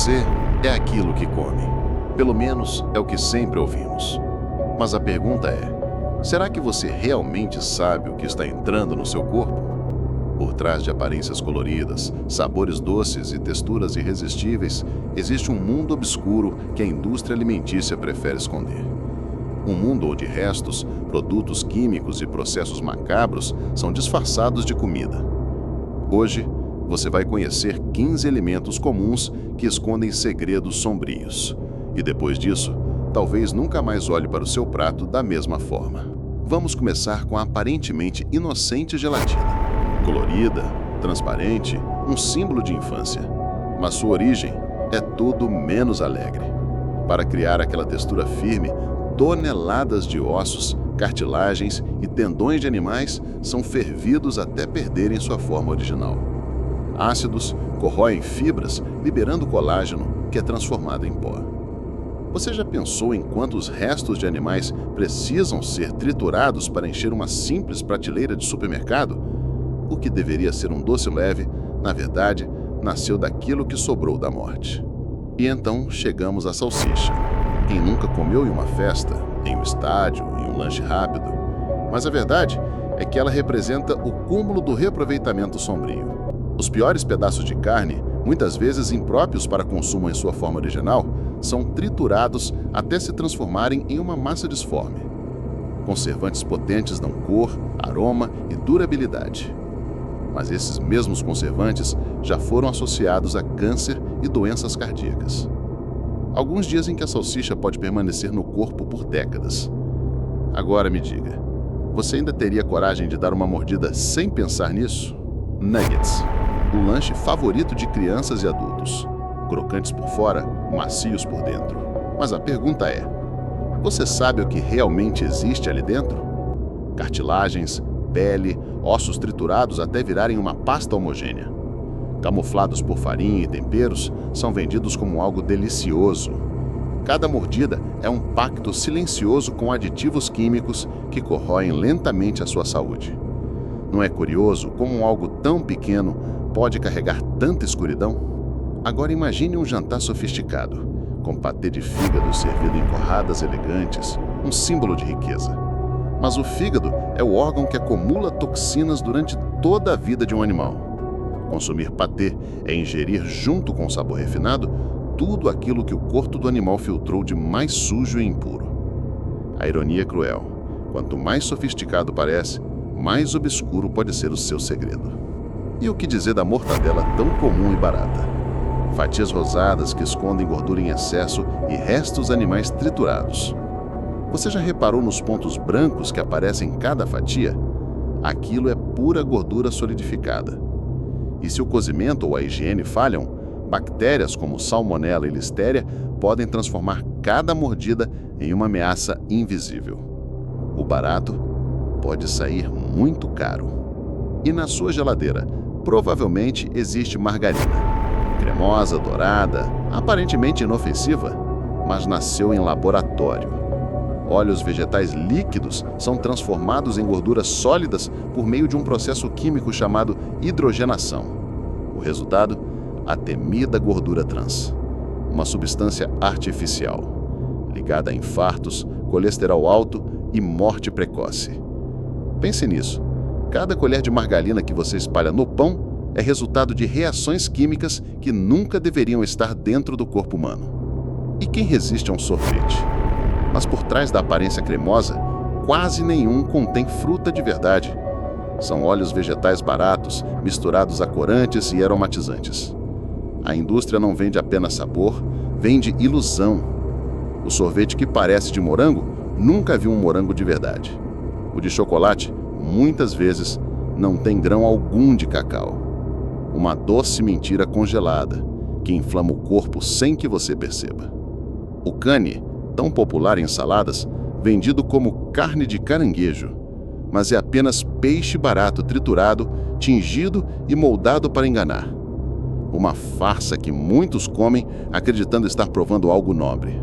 Você é aquilo que come. Pelo menos é o que sempre ouvimos. Mas a pergunta é: será que você realmente sabe o que está entrando no seu corpo? Por trás de aparências coloridas, sabores doces e texturas irresistíveis, existe um mundo obscuro que a indústria alimentícia prefere esconder. Um mundo onde restos, produtos químicos e processos macabros são disfarçados de comida. Hoje, você vai conhecer 15 alimentos comuns que escondem segredos sombrios. E depois disso, talvez nunca mais olhe para o seu prato da mesma forma. Vamos começar com a aparentemente inocente gelatina. Colorida, transparente, um símbolo de infância. Mas sua origem é tudo menos alegre. Para criar aquela textura firme, toneladas de ossos, cartilagens e tendões de animais são fervidos até perderem sua forma original. Ácidos corroem fibras, liberando colágeno, que é transformado em pó. Você já pensou em quantos restos de animais precisam ser triturados para encher uma simples prateleira de supermercado? O que deveria ser um doce leve, na verdade, nasceu daquilo que sobrou da morte. E então chegamos à salsicha. Quem nunca comeu em uma festa, em um estádio, em um lanche rápido? Mas a verdade é que ela representa o cúmulo do reaproveitamento sombrio. Os piores pedaços de carne, muitas vezes impróprios para consumo em sua forma original, são triturados até se transformarem em uma massa disforme. Conservantes potentes dão cor, aroma e durabilidade. Mas esses mesmos conservantes já foram associados a câncer e doenças cardíacas. Alguns dizem que a salsicha pode permanecer no corpo por décadas. Agora me diga, você ainda teria coragem de dar uma mordida sem pensar nisso? Nuggets, o lanche favorito de crianças e adultos. Crocantes por fora, macios por dentro. Mas a pergunta é: você sabe o que realmente existe ali dentro? Cartilagens, pele, ossos triturados até virarem uma pasta homogênea. Camuflados por farinha e temperos, são vendidos como algo delicioso. Cada mordida é um pacto silencioso com aditivos químicos que corroem lentamente a sua saúde. Não é curioso como algo tão pequeno pode carregar tanta escuridão? Agora imagine um jantar sofisticado, com patê de fígado servido em torradas elegantes, um símbolo de riqueza. Mas o fígado é o órgão que acumula toxinas durante toda a vida de um animal. Consumir patê é ingerir, junto com o sabor refinado, tudo aquilo que o corpo do animal filtrou de mais sujo e impuro. A ironia é cruel. Quanto mais sofisticado parece, mais obscuro pode ser o seu segredo. E o que dizer da mortadela tão comum e barata? Fatias rosadas que escondem gordura em excesso e restos animais triturados. Você já reparou nos pontos brancos que aparecem em cada fatia? Aquilo é pura gordura solidificada. E se o cozimento ou a higiene falham, bactérias como salmonela e listéria podem transformar cada mordida em uma ameaça invisível. O barato pode sair muito caro. E na sua geladeira, provavelmente existe margarina. Cremosa, dourada, aparentemente inofensiva, mas nasceu em laboratório. Óleos vegetais líquidos são transformados em gorduras sólidas por meio de um processo químico chamado hidrogenação. O resultado? A temida gordura trans, uma substância artificial, ligada a infartos, colesterol alto e morte precoce. Pense nisso. Cada colher de margarina que você espalha no pão é resultado de reações químicas que nunca deveriam estar dentro do corpo humano. E quem resiste a um sorvete? Mas por trás da aparência cremosa, quase nenhum contém fruta de verdade. São óleos vegetais baratos, misturados a corantes e aromatizantes. A indústria não vende apenas sabor, vende ilusão. O sorvete que parece de morango nunca viu um morango de verdade. O de chocolate, muitas vezes, não tem grão algum de cacau. Uma doce mentira congelada, que inflama o corpo sem que você perceba. O cane, tão popular em saladas, vendido como carne de caranguejo, mas é apenas peixe barato triturado, tingido e moldado para enganar. Uma farsa que muitos comem acreditando estar provando algo nobre.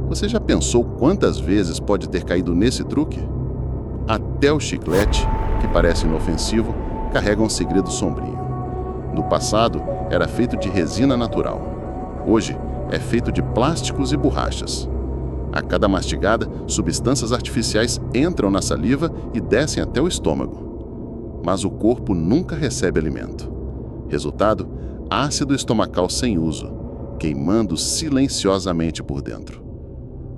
Você já pensou quantas vezes pode ter caído nesse truque? Até o chiclete, que parece inofensivo, carrega um segredo sombrio. No passado, era feito de resina natural. Hoje, é feito de plásticos e borrachas. A cada mastigada, substâncias artificiais entram na saliva e descem até o estômago. Mas o corpo nunca recebe alimento. Resultado, ácido estomacal sem uso, queimando silenciosamente por dentro.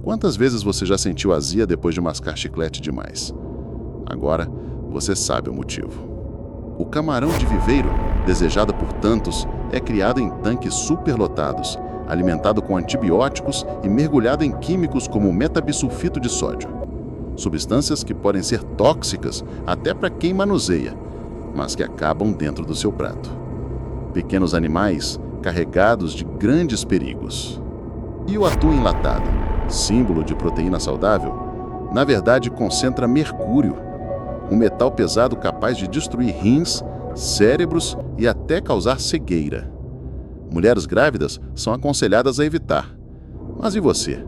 Quantas vezes você já sentiu azia depois de mascar chiclete demais? Agora, você sabe o motivo. O camarão de viveiro, desejado por tantos, é criado em tanques superlotados, alimentado com antibióticos e mergulhado em químicos como metabisulfito de sódio. Substâncias que podem ser tóxicas até para quem manuseia, mas que acabam dentro do seu prato. Pequenos animais carregados de grandes perigos. E o atum enlatado, símbolo de proteína saudável, na verdade concentra mercúrio, um metal pesado capaz de destruir rins, cérebros e até causar cegueira. Mulheres grávidas são aconselhadas a evitar. Mas e você?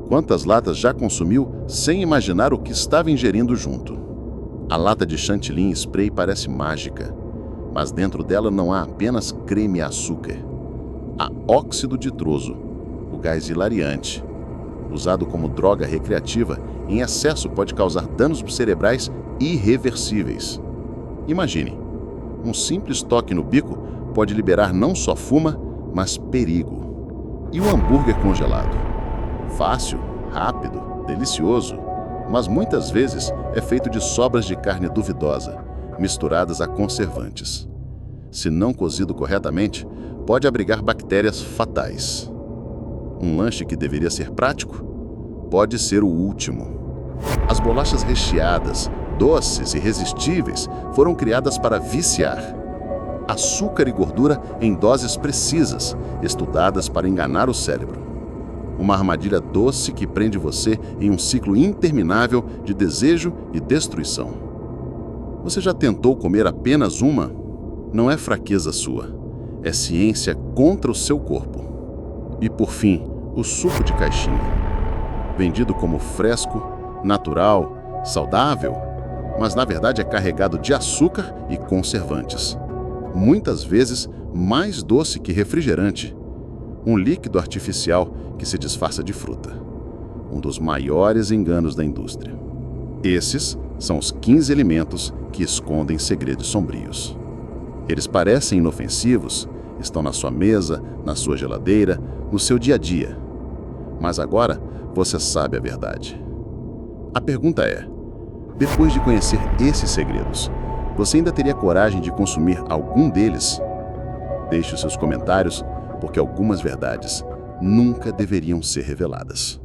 Quantas latas já consumiu sem imaginar o que estava ingerindo junto? A lata de chantilly em spray parece mágica, mas dentro dela não há apenas creme e açúcar. Há óxido nitroso, o gás hilariante. Usado como droga recreativa, em excesso pode causar danos cerebrais irreversíveis. Imagine, um simples toque no bico pode liberar não só fuma, mas perigo. E o hambúrguer congelado? Fácil, rápido, delicioso, mas muitas vezes é feito de sobras de carne duvidosa, misturadas a conservantes. Se não cozido corretamente, pode abrigar bactérias fatais. Um lanche que deveria ser prático pode ser o último. As bolachas recheadas, doces e irresistíveis foram criadas para viciar. Açúcar e gordura em doses precisas, estudadas para enganar o cérebro. Uma armadilha doce que prende você em um ciclo interminável de desejo e destruição. Você já tentou comer apenas uma? Não é fraqueza sua, é ciência contra o seu corpo. E por fim, o suco de caixinha. Vendido como fresco, natural, saudável, mas na verdade é carregado de açúcar e conservantes. Muitas vezes mais doce que refrigerante. Um líquido artificial que se disfarça de fruta. Um dos maiores enganos da indústria. Esses são os 15 alimentos que escondem segredos sombrios. Eles parecem inofensivos, estão na sua mesa, na sua geladeira, no seu dia a dia. Mas agora você sabe a verdade. A pergunta é: depois de conhecer esses segredos, você ainda teria coragem de consumir algum deles? Deixe os seus comentários, porque algumas verdades nunca deveriam ser reveladas.